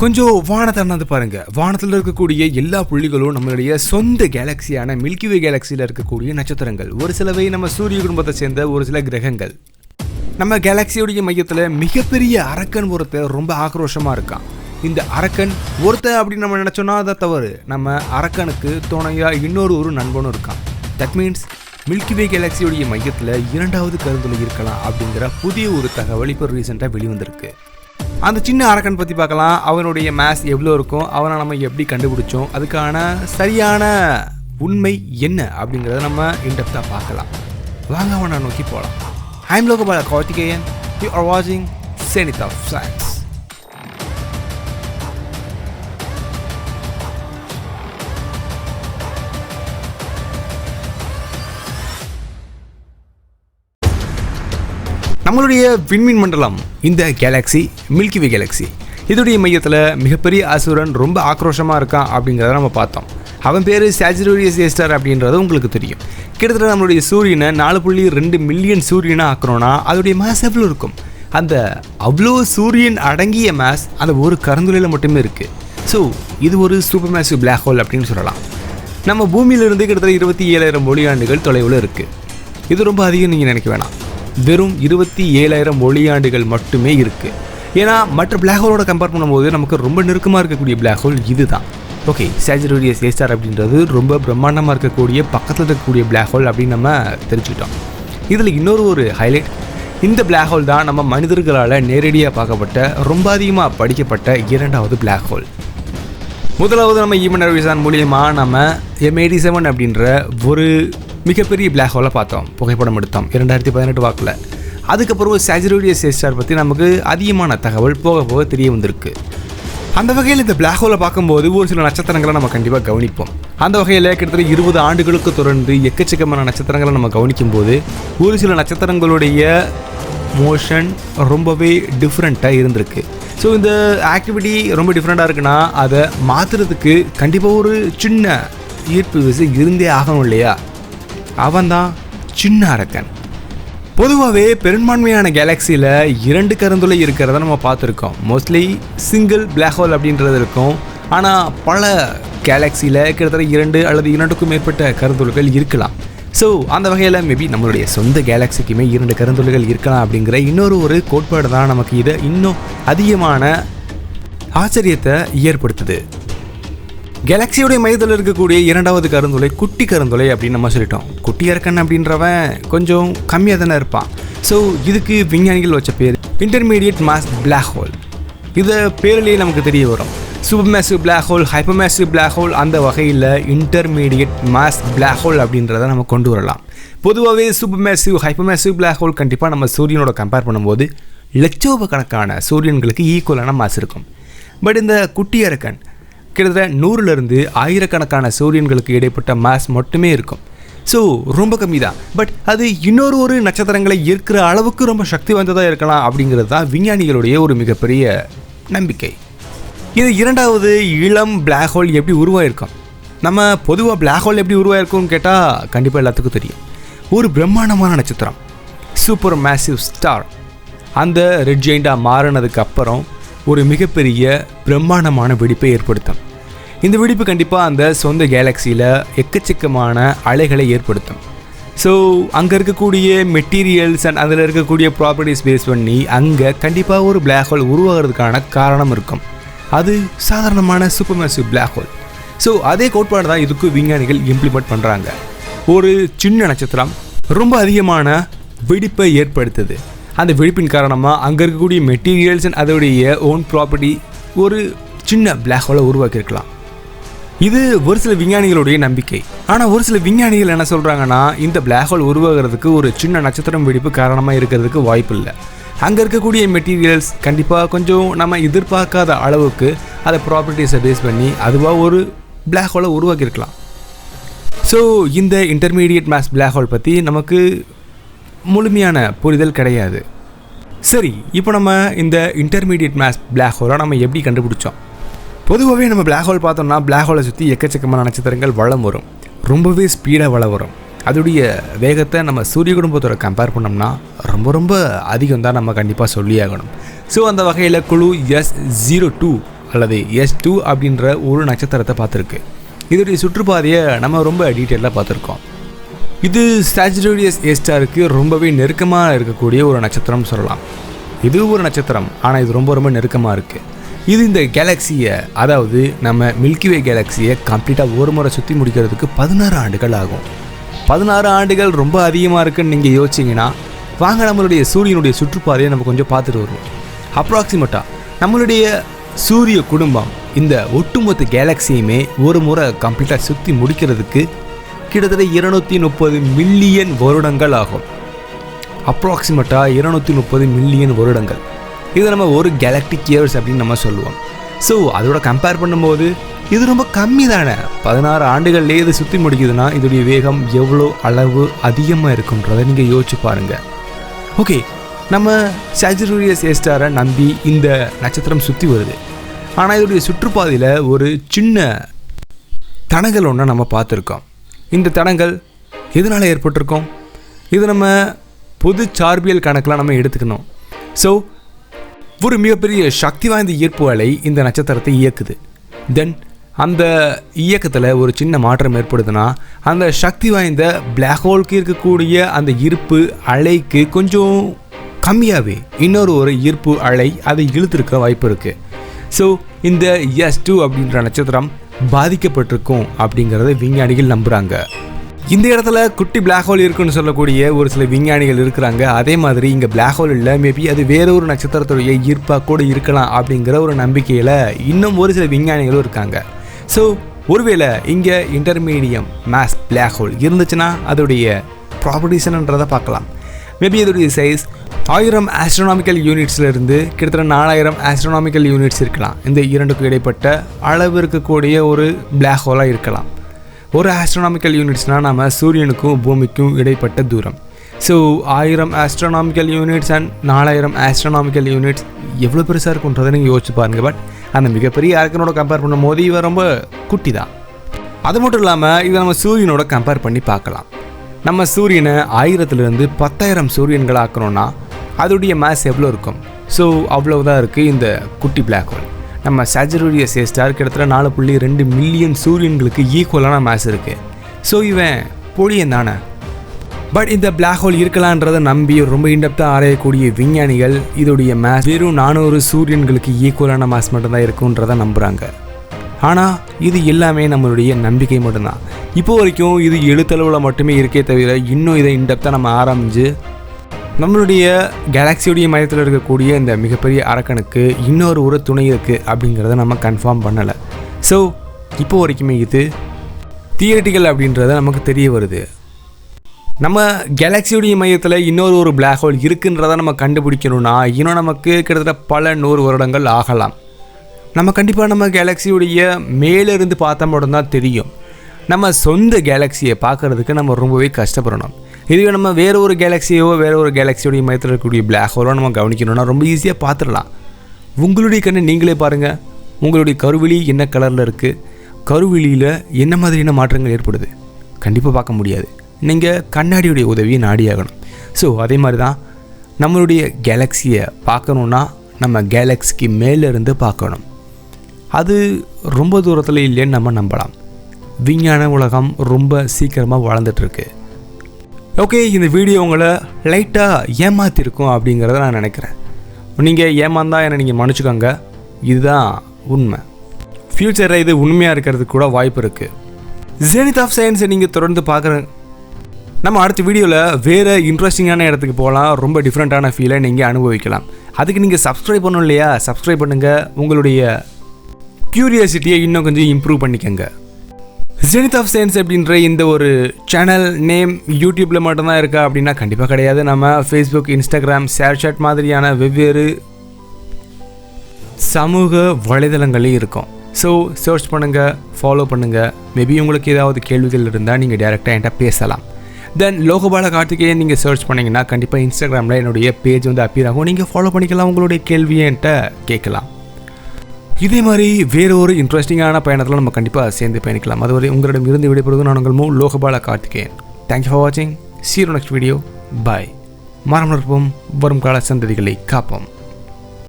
கொஞ்சம் வானத்தை அண்ணாந்து பாருங்க. வானத்தில் இருக்கக்கூடிய எல்லா புள்ளிகளும் நம்மளுடைய சொந்த கேலக்சியான மில்கி வே கேலக்சியில் இருக்கக்கூடிய நட்சத்திரங்கள். ஒரு சிலவை நம்ம சூரிய குடும்பத்தை சேர்ந்த ஒரு சில கிரகங்கள். நம்ம கேலக்சியோடைய மையத்தில் மிகப்பெரிய அரக்கன் ஒருத்தர் ரொம்ப ஆக்ரோஷமாக இருக்கான். இந்த அரக்கன் ஒருத்தர் அப்படின்னு நம்ம நினச்சோன்னா அதை தவறு. நம்ம அரக்கனுக்கு துணையாக இன்னொரு நண்பனும் இருக்கான். தட் மீன்ஸ் மில்கி வே கேலக்சியோடைய மையத்தில் இரண்டாவது கருந்துளை இருக்கலாம் அப்படிங்கிற புதிய ஒரு தகவல் இப்போ ரீசெண்டாக வெளிவந்திருக்கு. அந்த சின்ன அரக்கன் பற்றி பார்க்கலாம். அவனுடைய மேஸ் எவ்வளோ இருக்கும், அவனை நம்ம எப்படி கண்டுபிடிச்சோம், அதுக்கான சரியான உண்மை என்ன அப்படிங்கிறத நம்ம இன்டெப்த்தாக பார்க்கலாம். வாங்க அவனை நோக்கி போகலாம். I'm Logabala Karthikeyan. You are வாட்சிங் zenith of science. நம்மளுடைய விண்மீன் மண்டலம் இந்த கேலக்ஸி மில்கி வே கேலக்ஸி. இதோடைய மையத்தில் மிகப்பெரிய அசுரன் ரொம்ப ஆக்ரோஷமாக இருக்கான் அப்படிங்கிறத நம்ம பார்த்தோம். அவன் பேர் Sagittarius A அப்படின்றது உங்களுக்கு தெரியும். கிட்டத்தட்ட நம்மளுடைய சூரியனை 4.2 மில்லியன் சூரியனாக ஆக்குறோன்னா அதோடைய மேஸ் எவ்வளோ இருக்கும்? அந்த அவ்வளோ சூரியன் அடங்கிய மேஸ் அந்த ஒரு கருந்துளையில் மட்டுமே இருக்குது. ஸோ இது ஒரு சூப்பர்மேசிவ் blackhole அப்படின்னு சொல்லலாம். நம்ம பூமியிலிருந்து கிட்டத்தட்ட 27,000 ஒளியாண்டுகள் தொலைவில் இருக்குது. இது ரொம்ப அதிகம் நீங்கள் நினைக்க வேணாம். வெறும் 27,000 ஒளியாண்டுகள் மட்டுமே இருக்குது. ஏன்னா மற்ற பிளாக்ஹோலோட கம்பேர் பண்ணும்போது நமக்கு ரொம்ப நெருக்கமாக இருக்கக்கூடிய பிளாக்ஹோல் இது தான். ஓகே, Sagittarius A அப்படின்றது ரொம்ப பிரம்மாண்டமாக இருக்கக்கூடிய பக்கத்தில் இருக்கக்கூடிய பிளாக்ஹோல் அப்படின்னு நம்ம தெரிஞ்சுக்கிட்டோம். இதில் இன்னொரு ஹைலைட், இந்த பிளாக்ஹோல் தான் நம்ம மனிதர்களால் நேரடியாக பார்க்கப்பட்ட ரொம்ப அதிகமாக படிக்கப்பட்ட இரண்டாவது பிளாக்ஹோல். முதலாவது நம்ம ஈவன் ரிவிஷன் மூலியமாக நம்ம M87 அப்படின்ற ஒரு மிகப்பெரிய பிளாக்ஹோலை பார்த்தோம், புகைப்படம் எடுத்தோம் 2018 வாக்கில். அதுக்கப்புறம் Sagittarius A பற்றி நமக்கு அதிகமான தகவல் போக போக தெரிய வந்திருக்கு. அந்த வகையில் இந்த பிளாக்ஹோலை பார்க்கும்போது ஒரு சில நட்சத்திரங்களை நம்ம கண்டிப்பாக கவனிப்போம். அந்த வகையில் கிட்டத்தட்ட 20 ஆண்டுகளுக்கு தொடர்ந்து எக்கச்சக்கமான நட்சத்திரங்களை நம்ம கவனிக்கும்போது ஒரு சில நட்சத்திரங்களுடைய மோஷன் ரொம்பவே டிஃப்ரெண்ட்டாக இருந்திருக்கு. ஸோ இந்த ஆக்டிவிட்டி ரொம்ப டிஃப்ரெண்ட்டாக இருக்குன்னா அதை மாற்றுறதுக்கு கண்டிப்பாக ஒரு சின்ன ஈர்ப்பு விசை இருந்தே ஆகணும் இல்லையா? அவன்தான் சின்ன அரக்கன். பொதுவாகவே பெரும்பான்மையான கேலக்சியில் 2 கருந்துளை இருக்கிறத நம்ம பார்த்துருக்கோம். மோஸ்ட்லி சிங்கிள் பிளாக்ஹோல் அப்படின்றது இருக்கும். ஆனால் பல கேலக்சியில் கிட்டத்தட்ட 2 அல்லது 2க்கும் மேற்பட்ட கருந்துளைகள் இருக்கலாம். ஸோ அந்த வகையில் மேபி நம்மளுடைய சொந்த கேலக்சிக்குமே 2 கருந்துளைகள் இருக்கலாம் அப்படிங்கிற இன்னொரு கோட்பாடு தான் நமக்கு இதை இன்னும் அதிகமான ஆச்சரியத்தை ஏற்படுத்துது. கேலக்சியோடைய மையத்தில் இருக்கக்கூடிய இரண்டாவது கருந்துளை குட்டி கருந்துளை அப்படின்னு நம்ம சொல்லிட்டோம். குட்டி அரக்கன் அப்படின்றவன் கொஞ்சம் கம்மியாக தானே இருப்பான். ஸோ இதுக்கு விஞ்ஞானிகள் வச்ச பேர் இன்டர்மீடியட் மாஸ் பிளாக்ஹோல். இதை பேரிலேயே நமக்கு தெரிய வரும். சூப்பர்மேசிவ் பிளாக்ஹோல், ஹைப்பர்மேசிவ் பிளாக்ஹோல், அந்த வகையில் இன்டர்மீடியட் மாஸ் பிளாக்ஹோல் அப்படின்றத நம்ம கொண்டு வரலாம். பொதுவாகவே சூப்பர்மேசிவ் ஹைப்பர்மேசிவ் பிளாக்ஹோல் கண்டிப்பாக நம்ம சூரியனோட கம்பேர் பண்ணும்போது லட்சோபக்கணக்கான சூரியன்களுக்கு ஈக்குவலான மாஸ் இருக்கும். பட் இந்த குட்டி அரக்கன் கிட்டத்தட்ட 100லிருந்து 1000கணக்கான சூரியன்களுக்கு இடைப்பட்ட மாஸ் மட்டுமே இருக்கும். ஸோ ரொம்ப கம்மி தான். பட் அது இன்னொரு நட்சத்திரங்களை ஈர்க்கிற அளவுக்கு ரொம்ப சக்தி வாய்ந்ததாக இருக்கலாம் அப்படிங்கிறது தான் விஞ்ஞானிகளுடைய ஒரு மிகப்பெரிய நம்பிக்கை. இது இரண்டாவது இளம் பிளாக்ஹோல் எப்படி உருவாயிருக்கும்? நம்ம பொதுவாக பிளாக்ஹோல் எப்படி உருவாயிருக்கும்னு கேட்டால் கண்டிப்பாக எல்லாத்துக்கும் தெரியும். ஒரு பிரம்மாண்டமான நட்சத்திரம், சூப்பர் மேசிவ் ஸ்டார், அந்த ரெட் ஜெயிண்டாக மாறினதுக்கு அப்புறம் ஒரு மிகப்பெரிய பிரம்மாண்டமான வெடிப்பை ஏற்படுத்தும். இந்த வெடிப்பு கண்டிப்பாக அந்த சொந்த கேலக்சியில் எக்கச்சக்கமான அலைகளை ஏற்படுத்தும். ஸோ அங்கே இருக்கக்கூடிய மெட்டீரியல்ஸ் அண்ட் அதில் இருக்கக்கூடிய ப்ராப்பர்ட்டிஸ் பேஸ் பண்ணி அங்கே கண்டிப்பாக ஒரு பிளாக்ஹோல் உருவாகிறதுக்கான காரணம் இருக்கும். அது சாதாரணமான சூப்பர்மேசிவ் பிளாக்ஹோல். ஸோ அதே கோட்பாடு தான் இதுக்கு விஞ்ஞானிகள் இம்ப்ளிமெண்ட் பண்ணுறாங்க. ஒரு சின்ன நட்சத்திரம் ரொம்ப அதிகமான வெடிப்பை ஏற்படுத்துது. அந்த வெடிப்பின் காரணமாக அங்கே இருக்கக்கூடிய மெட்டீரியல்ஸ் அண்ட் அதோடைய ஓன் ப்ராப்பர்ட்டி ஒரு சின்ன பிளாக்ஹோலை உருவாக்கியிருக்கலாம். இது ஒரு சில விஞ்ஞானிகளுடைய நம்பிக்கை. ஆனால் ஒரு சில விஞ்ஞானிகள் என்ன சொல்கிறாங்கன்னா, இந்த பிளாக்ஹோல் உருவாகிறதுக்கு ஒரு சின்ன நட்சத்திரம் வெடிப்பு காரணமாக இருக்கிறதுக்கு வாய்ப்பு இல்லை. அங்கே இருக்கக்கூடிய மெட்டீரியல்ஸ் கண்டிப்பாக கொஞ்சம் நம்ம எதிர்பார்க்காத அளவுக்கு அதை ப்ராப்பர்ட்டிஸை பேஸ் பண்ணி அதுவாக ஒரு பிளாக்ஹோலை உருவாக்கியிருக்கலாம். ஸோ இந்த இன்டர்மீடியட் மாஸ் பிளாக்ஹோல் பற்றி நமக்கு முழுமையான புரிதல் கிடையாது. சரி, இப்போ நம்ம இந்த இன்டர்மீடியட் மாஸ் பிளாக்ஹோலை நம்ம எப்படி கண்டுபிடிச்சோம்? பொதுவாகவே நம்ம பிளாக்ஹோல் பார்த்தோம்னா பிளாக்ஹோலை சுற்றி எக்கச்சக்கமான நட்சத்திரங்கள் வளம் வரும், ரொம்பவே ஸ்பீடாக வளம் வரும். அதோடைய வேகத்தை நம்ம சூரிய குடும்பத்தோட கம்பேர் பண்ணோம்னா ரொம்ப அதிகம் தான் நம்ம கண்டிப்பாக சொல்லி ஆகணும். ஸோ அந்த வகையில் குழு S02 அல்லது S2 அப்படின்ற ஒரு நட்சத்திரத்தை பார்த்துருக்கு. இதோடைய சுற்றுப்பாதையை நம்ம ரொம்ப டீட்டெயிலாக பார்த்துருக்கோம். இது சாஜிட்டேரியஸ் ஏ ஸ்டாருக்கு ரொம்பவே நெருக்கமாக இருக்கக்கூடிய ஒரு நட்சத்திரம் சொல்லலாம். இது ஒரு நட்சத்திரம், ஆனால் இது ரொம்ப ரொம்ப நெருக்கமாக இருக்குது. இது இந்த கேலக்ஸியை, அதாவது நம்ம மில்கிவே கேலக்ஸியை கம்ப்ளீட்டாக ஒரு முறை சுற்றி முடிக்கிறதுக்கு 16 ஆண்டுகள் ஆகும். 16 ஆண்டுகள் ரொம்ப அதிகமாக இருக்குன்னு நீங்கள் யோசிச்சிங்கன்னா வாங்க நம்மளுடைய சூரியனுடைய சுற்றுப்பாதையை நம்ம கொஞ்சம் பார்த்துட்டு வருவோம். அப்ராக்சிமேட்டாக நம்மளுடைய சூரிய குடும்பம் இந்த ஒட்டுமொத்த கேலக்ஸியுமே ஒரு முறை கம்ப்ளீட்டாக சுற்றி முடிக்கிறதுக்கு கிட்டத்தட்ட 230 மில்லியன் வருடங்கள் ஆகும். அப்ராக்சிமேட்டாக 230 மில்லியன் வருடங்கள். இது நம்ம ஒரு கேலக்டிக் இயர்ஸ் அப்படின்னு நம்ம சொல்லுவோம். ஸோ அதோட கம்பேர் பண்ணும்போது இது ரொம்ப கம்மி தானே. 16 ஆண்டுகள்லேயே இது சுற்றி முடிக்குதுன்னா இதோடைய வேகம் எவ்வளோ அளவு அதிகமாக இருக்குன்றதை நீங்கள் யோசிச்சு பாருங்கள். ஓகே, நம்ம சாஜிட்டேரியஸ் ஏ ஸ்டாரை நம்பி இந்த நட்சத்திரம் சுற்றி வருது. ஆனால் இதோடைய சுற்றுப்பாதையில் ஒரு சின்ன தடங்கள் ஒன்று நம்ம பார்த்துருக்கோம். இந்த தடங்கள் எதனால் ஏற்பட்டிருக்கோம்? இது நம்ம பொது சார்பியல் கணக்கில் நம்ம எடுத்துக்கணும். ஸோ ஒரு மிகப்பெரிய சக்தி வாய்ந்த ஈர்ப்பு அலை இந்த நட்சத்திரத்தை இயக்குது. தென் அந்த இயக்கத்தில் ஒரு சின்ன மாற்றம் ஏற்படுதுன்னா அந்த சக்தி வாய்ந்த பிளாக்ஹோலுக்கு இருக்கக்கூடிய அந்த ஈர்ப்பு அலைக்கு கொஞ்சம் கம்மியாகவே இன்னொரு ஈர்ப்பு அலை அதை இழுத்துருக்க வாய்ப்பு இருக்குது. ஸோ இந்த S2 அப்படின்ற நட்சத்திரம் பாதிக்கப்பட்டிருக்கும் அப்படிங்கிறத விஞ்ஞானிகள் நம்புகிறாங்க. இந்த இடத்துல குட்டி பிளாக் ஹோல் இருக்குன்னு சொல்லக்கூடிய ஒரு சில விஞ்ஞானிகள் இருக்கிறாங்க. அதே மாதிரி இங்கே பிளாக் ஹோல் இல்லை, மேபி அது வேற ஒரு நட்சத்திரத்துடைய ஈர்ப்பாக கூட இருக்கலாம் அப்படிங்கிற ஒரு நம்பிக்கையில் இன்னும் ஒரு சில விஞ்ஞானிகளும் இருக்காங்க. ஸோ ஒருவேளை இங்கே இன்டர்மீடியம் மாஸ் பிளாக் ஹோல் இருந்துச்சுன்னா அதோடைய ப்ராப்பர்ட்டிஸ்ன்றதை பார்க்கலாம். மேபி அதோடைய சைஸ் 1000 ஆஸ்ட்ரோனாமிக்கல் யூனிட்ஸ்லேருந்து கிட்டத்தட்ட 4000 ஆஸ்ட்ரோனாமிக்கல் யூனிட்ஸ் இருக்கலாம். இந்த இரண்டுக்கும் இடைப்பட்ட அளவு இருக்கக்கூடிய ஒரு பிளாக் ஹோலாக இருக்கலாம். ஒரு ஆஸ்ட்ரோனாமிக்கல் யூனிட்ஸ்னால் நம்ம சூரியனுக்கும் பூமிக்கும் இடைப்பட்ட தூரம். So 1000 astronomical units and 4000 astronomical units எவ்வளோ பெருசாக இருக்குன்றதை நீங்கள் யோசிச்சு பாருங்கள். பட் அந்த மிகப்பெரிய ஆர்க்கனோட கம்பேர் பண்ணும்போது இவன் ரொம்ப குட்டி தான். அது மட்டும் இல்லாமல் இதை நம்ம சூரியனோட கம்பேர் பண்ணி பார்க்கலாம். நம்ம சூரியனை 1000லேருந்து 10,000 சூரியன்கள் ஆக்கணும்னா அதோடைய மாஸ் எவ்வளோ இருக்கும்? ஸோ அவ்வளவுதான் இருக்குது இந்த குட்டி பிளாக் ஹோல். நம்ம சாஜிட்டேரியஸ் ஏ ஸ்டார் கிட்டத்தட்ட 4.2 மில்லியன் சூரியன்களுக்கு ஈக்குவலான மாஸ் இருக்குது. ஸோ இவன் பொழியன் தானே. பட் இந்த பிளாக் ஹோல் இருக்கலான்றதை நம்பி ரொம்ப இன்டெப்த்தாக ஆராயக்கூடிய விஞ்ஞானிகள் இதோடைய மாஸ் வெறும் 400 சூரியன்களுக்கு ஈக்குவலான மாஸ் மட்டும்தான் இருக்குன்றதை நம்புகிறாங்க. ஆனால் இது எல்லாமே நம்மளுடைய நம்பிக்கை மட்டும்தான். இப்போ வரைக்கும் இது எழுத்தளவில் மட்டுமே இருக்கே தவிர இன்னும் இதை இன்டெப்த்தாக நம்ம ஆரம்பித்து நம்மளுடைய கேலக்ஸியோடைய மையத்தில் இருக்கக்கூடிய இந்த மிகப்பெரிய அரக்கனுக்கு இன்னொரு துணை இருக்குது அப்படிங்கிறத நம்ம கன்ஃபார்ம் பண்ணலை. ஸோ இப்போ வரைக்குமே இது தியரிட்டிக்கல் அப்படின்றத நமக்கு தெரிய வருது. நம்ம கேலக்ஸியோடைய மையத்தில் இன்னொரு பிளாக் ஹோல் இருக்குன்றதை நம்ம கண்டுபிடிக்கணும்னா இன்னும் நமக்கு கிட்டத்தட்ட பல 100 வருடங்கள் ஆகலாம். நம்ம கண்டிப்பாக நம்ம கேலக்ஸியோடைய மேலேருந்து பார்த்தா மட்டும்தான் தெரியும். நம்ம சொந்த கேலக்ஸியை பார்க்குறதுக்கு நம்ம ரொம்பவே கஷ்டப்படணும். இதுவே நம்ம வேறு ஒரு கேலக்ஸியோ வேறு ஒரு கேலக்ஸியோடைய மையத்தில் இருக்கக்கூடிய பிளாக் ஹோலோ நம்ம கவனிக்கணும்னா ரொம்ப ஈஸியாக பார்த்துடலாம். உங்களுடைய கண்ணை நீங்களே பாருங்கள். உங்களுடைய கருவிழி என்ன கலரில் இருக்குது, கருவிழியில் என்ன மாதிரியான மாற்றங்கள் ஏற்படுது கண்டிப்பாக பார்க்க முடியாது. நீங்கள் கண்ணாடியுடைய உதவியை நாடியாகணும். ஸோ அதே மாதிரி தான் நம்மளுடைய கேலக்ஸியை பார்க்கணுன்னா நம்ம கேலக்ஸிக்கு மேலேருந்து பார்க்கணும். அது ரொம்ப தூரத்தில் இல்லைன்னு நம்ம நம்பலாம். விஞ்ஞான உலகம் ரொம்ப சீக்கிரமாக வளர்ந்துட்டுருக்கு. ஓகே, இந்த வீடியோ உங்களை லைட்டாக ஏமாற்றிருக்கும் அப்படிங்கிறத நான் நினைக்கிறேன். நீங்கள் ஏமாந்தா என்னை நீங்கள் மன்னிச்சுக்கோங்க. இதுதான் உண்மை. ஃப்யூச்சரில் இது உண்மையாக இருக்கிறதுக்கு கூட வாய்ப்பு இருக்குது. ஜெனித் ஆஃப் சயின்ஸை நீங்கள் தொடர்ந்து பார்க்குற நம்ம அடுத்த வீடியோவில் வேறு இன்ட்ரெஸ்டிங்கான இடத்துக்கு போகலாம். ரொம்ப டிஃப்ரெண்ட்டான ஃபீலை நீங்கள் அனுபவிக்கலாம். அதுக்கு நீங்கள் சப்ஸ்கிரைப் பண்ணணும் இல்லையா? சப்ஸ்கிரைப் பண்ணுங்கள். உங்களுடைய க்யூரியாசிட்டியை இன்னும் கொஞ்சம் இம்ப்ரூவ் பண்ணிக்கோங்க. zenith ஆஃப் சயின்ஸ் அப்படின்ற இந்த ஒரு சேனல் நேம் யூடியூப்பில் மட்டும்தான் இருக்கா அப்படின்னா கண்டிப்பாக கிடையாது. நம்ம ஃபேஸ்புக், இன்ஸ்டாகிராம், ஷேர்சாட் மாதிரியான வெவ்வேறு சமூக வலைதளங்களையும் இருக்கும். ஸோ சர்ச் பண்ணுங்கள், ஃபாலோ பண்ணுங்கள். மேபி உங்களுக்கு ஏதாவது கேள்விகள் இருந்தால் நீங்கள் டேரெக்டாக என்கிட்ட பேசலாம். தென் லோகபால கார்த்திகேயன் நீங்கள் சர்ச் பண்ணிங்கன்னா கண்டிப்பாக இன்ஸ்டாகிராமில் என்னுடைய பேஜ் அப்பியர் ஆகும். நீங்கள் ஃபாலோ பண்ணிக்கலாம், உங்களுடைய கேள்வியை என்கிட்ட கேட்கலாம். இதே மாதிரி வேறு ஒரு இன்ட்ரெஸ்டிங்கான பயணத்தில் நம்ம கண்டிப்பாக சேர்ந்து பயணிக்கலாம். அதுவரை உங்களிடம் இருந்து விடைபெறுவது நான் உங்கள் லோகபால கார்த்திகேயன். தேங்க்யூ ஃபார் வாட்சிங். See you next video. Bye. மரம் வளர்ப்போம், வரும் கால சந்ததிகளை காப்போம்.